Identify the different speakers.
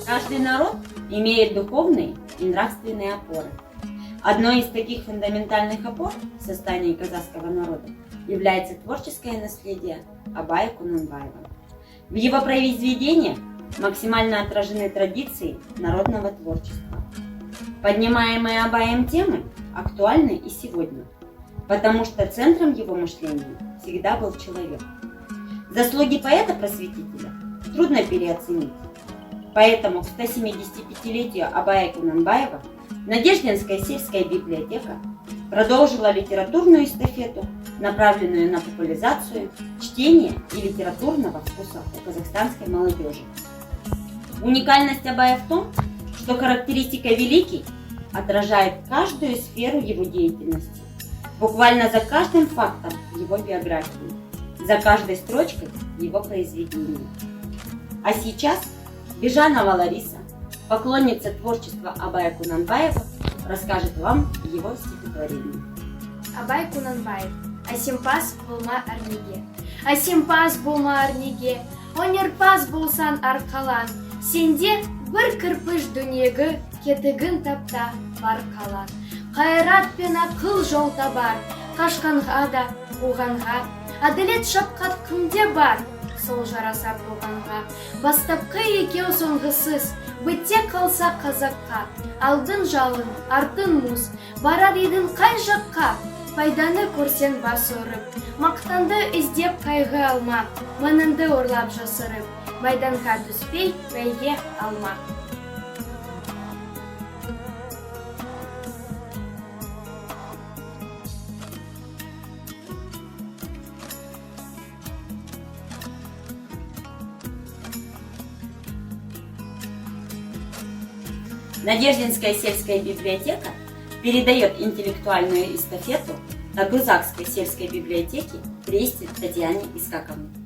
Speaker 1: Каждый народ имеет духовные и нравственные опоры. Одной из таких фундаментальных опор в состоянии казахского народа является творческое наследие Абая Кунанбаева. В его произведениях максимально отражены традиции народного творчества. Поднимаемые Абаем темы актуальны и сегодня, потому что центром его мышления всегда был человек. Заслуги поэта-просветителя трудно переоценить. Поэтому к 175-летию Абая Кунанбаева Надеждинская сельская библиотека продолжила литературную эстафету, направленную на популяризацию чтения и литературного вкуса у казахстанской молодежи. Уникальность Абая в том, что характеристика «великий» отражает каждую сферу его деятельности, буквально за каждым фактом его биографии, за каждой строчкой его произведения. А сейчас Бежанова Лариса, поклонница творчества Абая Кунанбаева, расскажет вам его стихотворение.
Speaker 2: Абай Кунанбаев. Асимпас булма арниге. Асимпас булма арниге. Онерпас булсан арқалан. Сенде бір кірпіш дүниегі кетігін тапта бар қалан. Қайрат пен ақыл жол табар. Қашқанға да қуғанға. Әділет шапқат кімде бар? Сол жарасар болғанға. Бастапқы екеу соңғысыз. Бітте қалса қазаққа. Алдын жалын, артын мұз. Барар едің қай жаққа? Пайданы көрсен бас ұрып. Мақтанды іздеп қайғы алма. Мұнынды орлап жасырып. Майданға түспей бәйге алма.
Speaker 1: Надеждинская сельская библиотека передает интеллектуальную эстафету Тагузакской сельской библиотеке Престе Татьяне Искаковне.